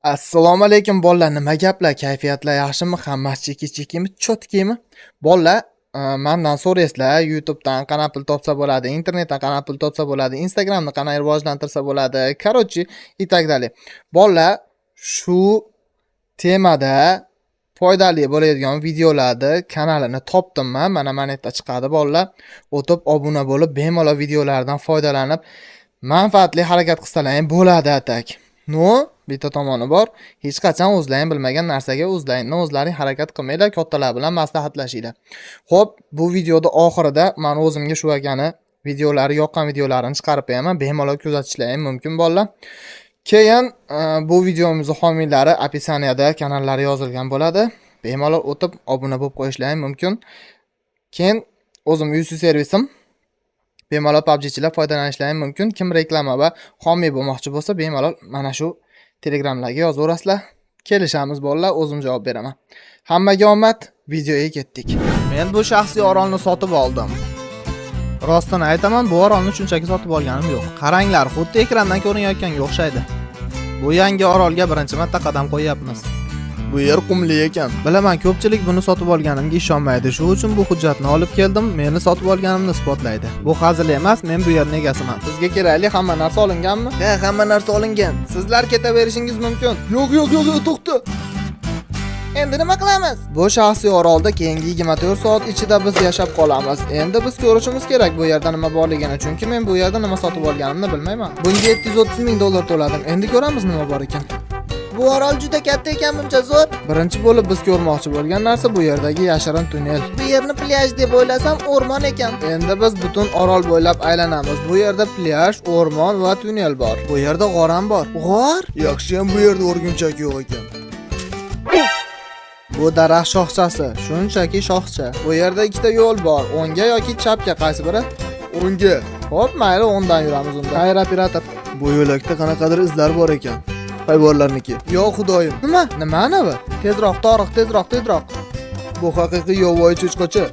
Assalomu alaykum bolalar, nima gaplar? Kayfiyatlar yaxshimi? Hammasi chiki-chikimi, cho'tkimi? Bolalar, mendan so'raysizlar, YouTube'dan qanaqa pul topsa bo'ladi, internetdan qanaqa pul topsa bo'ladi, Instagramni qanaqa rivojlantirsa bo'ladi, короче, и так далее. Bolalar, shu temada foydali bo'ladigan videolarni kanalini topdim men. Mana yerda chiqadi bolalar. O'tib obuna bo'lib, bemalol videolardan foydalanib, manfaatli harakat qilsalar ham bo'ladi atak. No, bitta tomoni bor. Hech qachon o'zlaring bilmagan narsaga o'zlaring harakat qilmanglar, kattalar bilan maslahatlashinglar. Xo'p, bu videoda oxirida men o'zimga shu akani videolari yoqqan videolarini chiqarib qo'yaman. Bemalol kuzatishlaring mumkin bolalar. Keyin bu videomizning homiylari описаниеda kanallari yozilgan bo'ladi. Bemalol o'tib obuna bo'lib qo'yishlaring mumkin. Keyin o'zim UC servisim bemalol PUBG'chilar foydalanishlari mumkin. Kim reklama va homiy bo'lmoqchi bo'lsa, bemalol mana shu Telegramlarga yozaverasizlar. Kelishamiz bolalar, o'zim javob beraman. Hammaga omad, videoga ketdik. Men bu shaxsiy orolni sotib oldim. Rostini aytaman, bu orolni shunchaki sotib olganim yo'q. Qaranglar, xuddi ekrandan ko'rinayotganga o'xshaydi. Bu yangi orolga birinchi marta qadam qo'yapmiz. Bu yer qumli ekan. Bilaman, ko'pchilik buni sotib olganimga ishonmaydi. Shu uchun bu hujjatni olib keldim. Meni sotib olganimni isbotlaydi. Bu hazil emas, men bu yerning egasiman. Sizga kerakli hamma narsa olinganmi? Ha, hamma narsa olingan. Sizlar ketaverishingiz mumkin. Yo'q, to'xta. Endi nima qilamiz? Bu shaxsiy orolda keyingi 24 soat ichida biz yashab qolamiz. Endi biz ko'rishimiz kerak bu yerda nima borligini, chunki men bu yerda nima sotib olganimni bilmayman. Bunga 730 ming dollar to'ladim. Endi ko'ramiz nima bor ekan. Bu orol juda katta ekan, buncha zo'r. Birinchi bo'lib biz ko'rmoqchi bo'lgan narsa bu yerdagi yashirin tunnel. Bu yerni plyaj deb o'ylasam, o'rmon ekan. Endi biz butun orol bo'ylab aylanamiz. Bu yerda plyaj, o'rmon va tunnel bor. Bu yerda g'or ham bor. G'or? Yaxshi ham bu yerda o'rgimchak yo'q ekan. Bu daraxt shoxchasi, shunchaki shoxcha. Bu yerda ikkita yo'l bor, o'ngga yoki chapga, qaysi biri? O'ngga. Xo'p, mayli, o'ngdan yuramiz unda. Xayr, operator. Bu yo'lakda qanaqadir izlar bor ekan. Hayvonlarniki. Yo xudoyim. Nima ana bu? Tezroq, Toriq, tezroq. Bu haqiqiy yovvoyi cho'chqacha.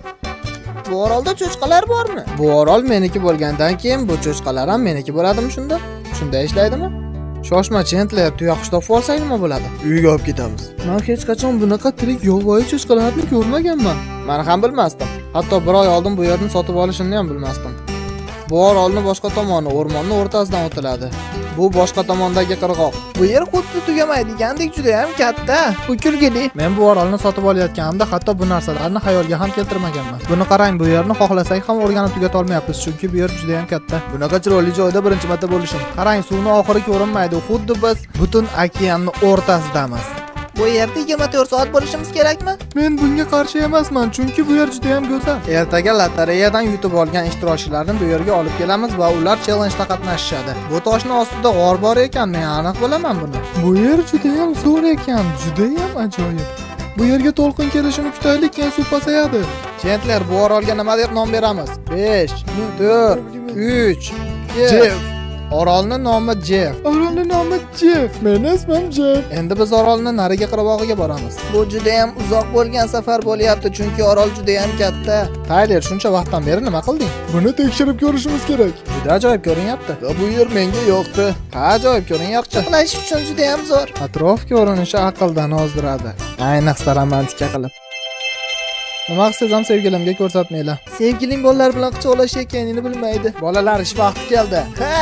Bu orolda cho'chqalar bormi? Bu orol meniki bo'lgandan keyin bu cho'chqalar ham meniki bo'ladimi shunda? Shunday ishlaydimi? Shoshma Chandler, tuyoqcha topib olsang nima bo'ladi? Uyga olib ketamiz. Men hech qachon bunaqa tirik yovvoyi cho'chqalarni ko'rmaganman. Men ham bilmasdim. Hatto bir oy oldin bu yerni sotib olishimni ham bilmasdim. Bu orolning boshqa tomoni, o'rmonning o'rtasidan o'tiladi. Bu boshqa tomondagi qirg'oq. Bu yer xuddi tugamaydigandek juda ham katta. Bu kulgili. Men bu orolni sotib olayotganimda hatto bu narsalarni xayolga ham keltirmaganman. Buni qarang, bu yerni xohlasak ham o'rganib tugata olmayapmiz, chunki bu yer juda ham katta. Bunaqa chiroyli joyda birinchi marta bo'lishim. Qarang, suvning oxiri ko'rinmaydi. Xuddi biz butun okeanning o'rtasidamiz. Bu yerda 24 soat bo'lishimiz kerakmi? Men bunga qarshi emasman, chunki bu yer juda ham go'zal. Ertaga lotereyadan yutib olgan ishtirokchilarni bu yerga olib kelamiz va ular challenge-da qatnashishadi. Bu toshning ostida g'or bor ekan, men aniq bilaman buni. Bu yer juda ham zo'r ekan, juda ham ajoyib. Bu yerga to'lqin kelishini kutaylik, keyin suv pasayadi. Chandler, bu orolga nima deb nom beramiz? 5, 4, 3, 2. Orolning nomi Jeff. Men ismim Jeff. Endi biz orolning narigi qirg'og'iga boramiz. Bu juda ham uzoq bo'lgan safar bo'lyapti, chunki orol juda ham katta. Tyler, shuncha vaqtdan beri nima qilding? Buni tekshirib ko'rishimiz kerak. Juda ajoyib ko'rinyapti. Bu yer menga yoqdi. Ha, ajoyib ko'rinyapti. Uxlash uchun juda ham zo'r. Atrof ko'rinishi aqldan ozdiradi. Ayniqsa romantika qilib. Nima qilsangiz ham sevgilimga ko'rsatmanglar. Sevgiling bolalar bilan quchoqlash ekanini bilmaydi. Bolalar, ish vaqti keldi. Ha,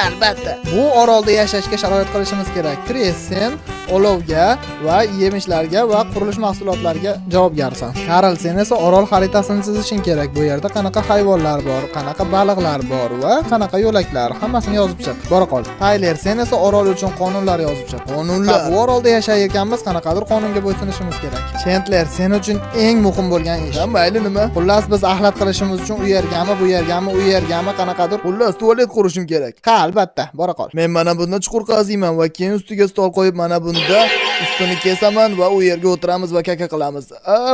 albatta. Bu orolda yashashga sharoit qilishimiz kerak. Chris, sen olovga va yemishlarga va qurilish mahsulotlariga javobgarsan. Karl, sen esa orol xaritasini chizishing kerak. Bu yerda qanaqa hayvonlar bor, qanaqa baliqlar bor va qanaqa yo'laklar, hammasini yozib chiq. Bora qol. Tyler, sen esa orol uchun qonunlar yozib chiq. Qonunlar. Bu orolda yashayotganmiz, qanaqadir qonunga bo'ysunishimiz kerak. Chandler, sen uchun eng muhim bo'lgan ish. Mayli nima? Xullas biz axlat qilishimiz uchun u yergami, qanaqadir xullas tualet qurishim kerak. Ha, albatta, bora qol. Men mana bundan chuqur qaziyman va keyin ustiga stol qo'yib mana bunda ustini kesaman va u yerga o'tiramiz va kaka qilamiz.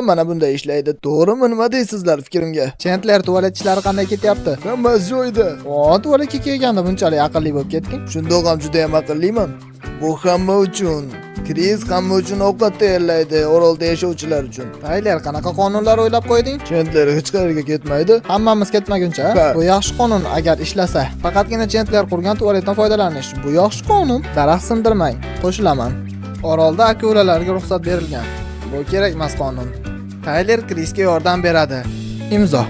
Mana bunday ishlaydi. To'g'rimi, nima deysizlar fikrimga? Chandler, tualet ishlari qanday ketyapti? Hammasi joyida. Tualetga kelganda bunchalik aqlli bo'lib ketding? Shundoq ham juda ham aqlliman. Bu hamma uchun. Chris hamma uchun ovqat tayyorlaydi, orolda yashovchilar uchun. Tyler, qanaqa qonunlar o'ylab qo'yding? Chandler hech qayerga ketmaydi. Hammamiz ketmaguncha. Bu yaxshi qonun agar ishlasa. Faqatgina Chandler qurgan tualetdan foydalanish. Bu yaxshi qonun. Daraxt sindirmang. Qo'shilaman. Orolda akulalarga ruxsat berilgan. Bu kerak emas qonun. Tayler Krisga yordam beradi. Imzo.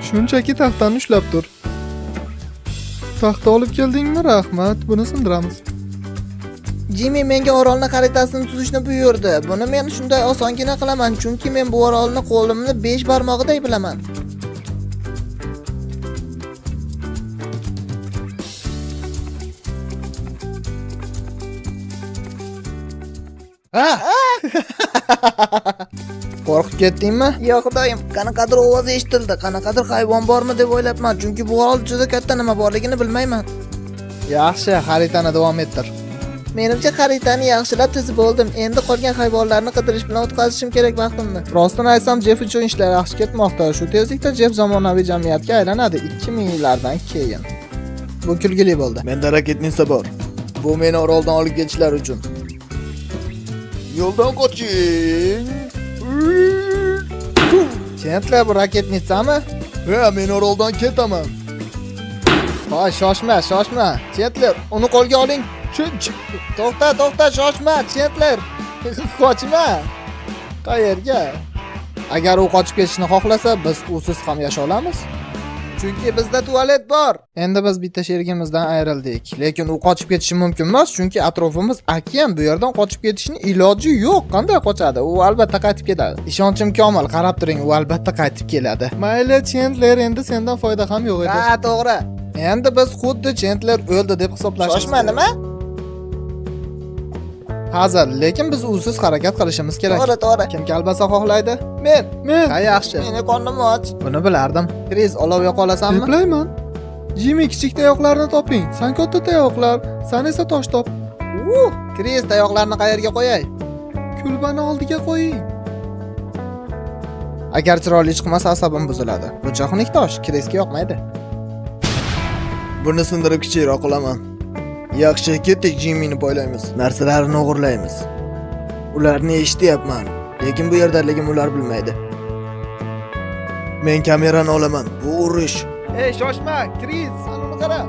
Shunchaki taxtani ushlab tur. Taxta olib keldingmi? Rahmat. Buni sindiramiz. Jimmy menga orolni xaritasini tuzishni buyurdi. Buni men shunday osongina qilaman, chunki men bu orolni qo'limni 5 barmog'iday bilaman. Qo'rqib ketdingmi? Yo'q, xudoyim, qanaqadir ovoz eshitildi. Qanaqadir hayvon bormi deb o'ylabman, chunki bu orol juda katta, nima borligini bilmayman. Yaxshi, xaritani davom ettir. Menimcha xaritani yaxshilab tuzib oldim. Endi qolgan hayvonlarni qidirish bilan o'tkazishim kerak vaqtimni. Rostini aytsam, Jeff uchun ishlar yaxshi ketmoqda. Shu tezlikda Jeff zamonaviy jamiyatga aylanadi 2000 yillardan keyin. Bu kulgili bo'ldi. Menda raketnisa bor. Bu meni oroldan olib ketishlar uchun. Yo'ldan qoching. Chandler, bu raketnitsami? Ha, men oroldan ketaman. Voy, shoshma. Chandler, uni qo'lga oling. To'xta, shoshma, Chandler. Qochma. Qayerga? Agar u qochib ketishni xohlasa, biz usiz ham yasha olamiz. Chunki bizda tualet bor. Endi biz bitta sherigimizdan ayrildik, lekin u qochib ketishi mumkin emas, chunki atrofimiz okean. Bu yerdan qochib ketishning iloji yo'q. Qanday qochadi? U albatta qaytib ketadi. Ishonchim komil, qarab turing, u albatta qaytib keladi. Mayli, Chandler, endi sendan foyda ham yo'q edi. Ha, to'g'ri. Endi biz xuddi Chandler o'ldi deb hisoblashimiz. Shoshma, nima? Hazır, lekin biz usiz harakat qilishimiz kerak. To'g'ri. Kim kalbasa xohlaydi? Men. Ha, yaxshi. Meni qornim och. Buni bilardim. Kris, olov yoqa olasanmi? Deplayman. Jimmy, kichik tayoqlarni toping. Sen katta tayoqlar, sen esa tosh top. Kris, tayoqlarni qayerga qo'yay? Kulbani oldiga qo'ying. Agar chiroyli chiqmasa, asabim buziladi. Bu joxnik tosh Krisga yoqmaydi. Buni sindirib kichikroq qilaman. Yaxshi, ketdik, Jimmyni poylaymiz. Narsalarini o'g'irlaymiz. Ularni eshityapman, lekin bu yerdaligim ular bilmaydi. Men kamerani olaman. Bu urush. Ey, shoshma, Kris, sen uni qara.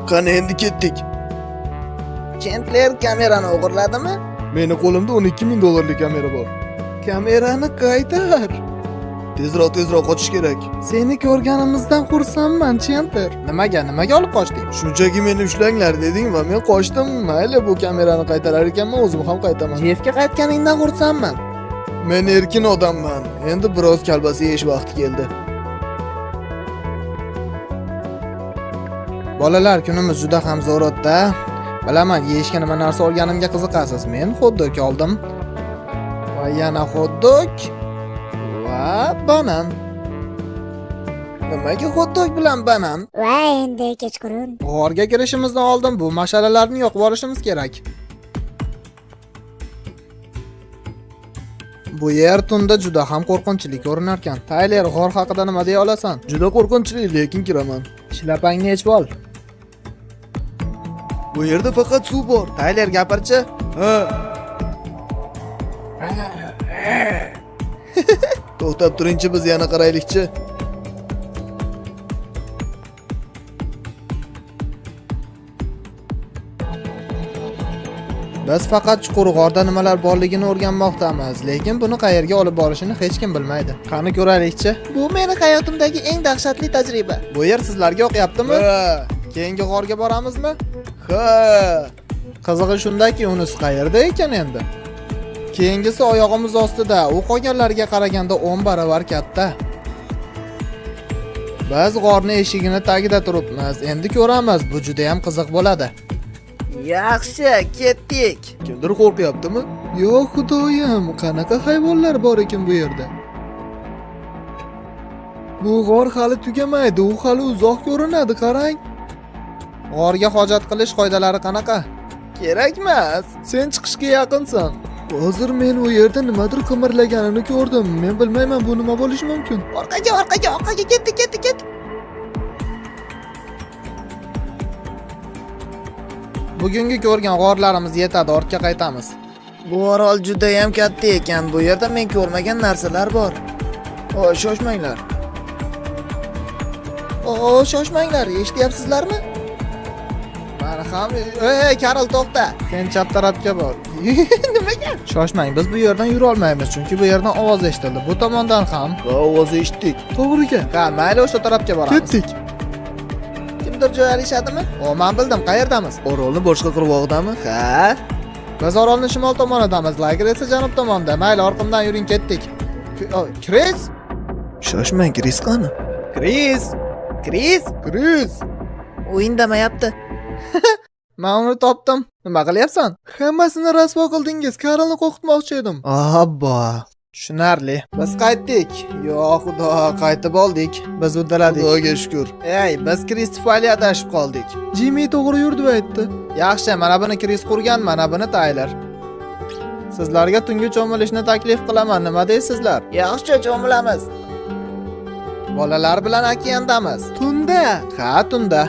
Qani endi ketdik. Chandler kamerani o'g'irladimi? Meni qo'limda 12000 dollarlik kamera bor. Kamerani qaytar. Tezroq qochish kerak. Seni ko'rganimizdan xursandman, Chandler. Nimaga olib qochding? Shunchaki meni ushlanglar deding va men qochdim. Mayli, bu kamerani qaytarar ekanman, o'zim ham qaytaman. Jeffga qaytganingdan xursandman. Men erkin odamman. Endi biroz kalbasa yeyish vaqti keldi. Bolalar, kunimiz juda ham zo'r o'tdi. Bilaman, yeyishga nima narsa olganimga qiziqasiz. Men xotdog oldim. Va yana xotdog. Banan. Nimaga xotdog bilan banan? Va endi kechqurun. G'orga kirishimizdan oldin bu mashalalarni yo'q borishimiz kerak. Bu yer tunda juda ham qo'rqinchli ko'rinar ekan. Tayler, g'or haqida nima deya olasan? Juda qo'rqinchli, lekin kiraman. Shlapangni yechib ol. Bu yerda faqat suv bor. Tayler, gapirchi. Ha. To'xtab turingchi, biz yana qaraylikchi. Biz faqat chuqur g'orda nimalar borligini o'rganmoqdamiz, lekin buni qayerga olib borishini hech kim bilmaydi. Qani ko'raylikchi. Bu meni hayotimdagi eng dahshatli tajriba. Bu yer sizlarga yoqyaptimi? Ha. Keyingi g'orga boramizmi? Ha. Qizig'i shundaki, unisi qayerda ekan endi? Keyingisi oyog'imiz ostida, u qolganlarga qaraganda 10 baravar katta. Biz g'orni eshigini tagida turibmiz. Endi ko'ramiz, bu juda ham qiziq bo'ladi. Yaxshi, ketdik. Kimdir qo'rqyaptimi? Yo'q, xudoyim, qanaqa hayvonlar bor ekan bu yerda? Bu g'or hali tugamaydi, u hali uzoq ko'rinadi, qarang. G'orga hojat qilish qoidalari qanaqa? Kerakmas. Sen chiqishga yaqinsan. Hozir men u yerda nimadir qimirlaganini ko'rdim. Men bilmayman, bu nima bo'lishi mumkin. Orqaga ketdik. Bugungi ko'rgan g'orlarimiz yetadi, ortga qaytamiz. Bu orol juda ham katta ekan. Bu yerda men ko'rmagan narsalar bor. Shoshmanglar. Eshityapsizlarmi? Mana ham. Ey, Karol to'xta. Sen chap tarafga bor. Nimaga? Shoshmang, biz bu yerdan yura olmaymiz, chunki bu yerdan ovoz eshitildi. Bu tomondan ham ovoz eshitdik. To'g'riga. Ha, mayli, o'sha tarafga boramiz. Ketdik. Kimdir joy alishadimi? O, men bildim, qayerdamiz? Orolni boshqa qirg'og'idami? Ha? Biz orolning shimol tomonidamiz, lager esa janub tomonda. Mayli, orqamdan yuring, ketdik. Kris? Shoshmang, Kris qani? Kris? Kris? U indamayapti. Men uni topdim. Nima qilyapsan? Hammasini rasvo qildingiz. Karolni qo'rqitmoqchi edim. Abba. Tushunarli. Biz qaytdik. Yo xudo, qaytib oldik. Biz uddaladik. Xudoga shukr. Ey, biz Kris tufayli adashib qoldik. Jimmy to'g'ri yurdi aytdi. Yaxshi, mana buni Kris qurgan, mana buni Tayler. Sizlarga tungi cho'milishni taklif qilaman. Nima deysizlar? Yaxshi, cho'milamiz. Bolalar bilan okeandamiz. Tunda? Ha, tunda.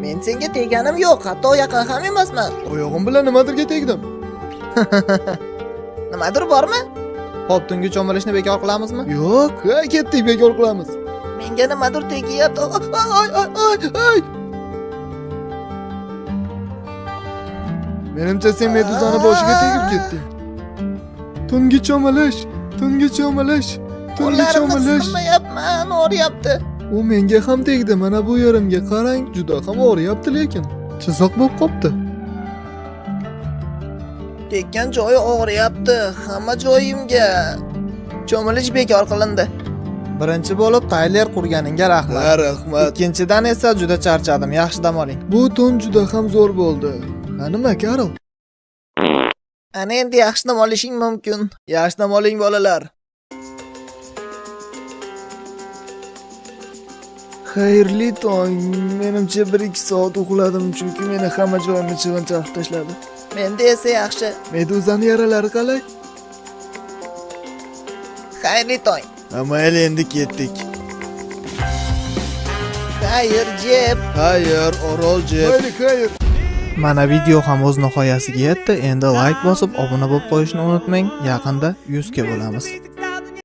Men senga teganim yo'q, hatto yaqin ham emasman. Oyog'im bilan nimadirga tegdim. Nimadir bormi? Xo'p, tungi cho'milishni bekor qilamizmi? Yo'q, ha, ketdik, bekor qilamiz. Menga nimadir tegyapti. Ay. Menimcha sen meduzani boshiga tegib ketding. Tungi cho'milish. Qilmayapman, o'ryapti. U menga ham tegdi, mana bu yerimga qarang, juda ham og'riyapti lekin. Chizoq bo'lib qopti. Tekkan joyi og'riyapti, hamma joyimga. Cho'milish bekor qilindi. Birinchi bo'lib Tayler qurganingga rahmat. Rahmat. Ikkinchidan esa juda charchadim, yaxshi dam oling. Bu tun juda ham zo'r bo'ldi. Nima, Karol? Ana endi yaxshi dam olishing mumkin. Yaxshi dam oling bolalar. Xayrli tong. Menimcha 1-2 soat uxladim, chunki meni hamma joyimni chig'inchoq tashladi. Menda esa yaxshi. Meduzani yaralari qalay? Xayrli tong. Mayli, endi ketdik. Xayr, Jeb. Xayr, Orol Jeb. Mayli, xayr. Mana video ham o'z nihoyasiga yetdi. Endi like bosib, obuna bo'lib qo'yishni unutmang. Yaqinda 100 ga bo'lamiz.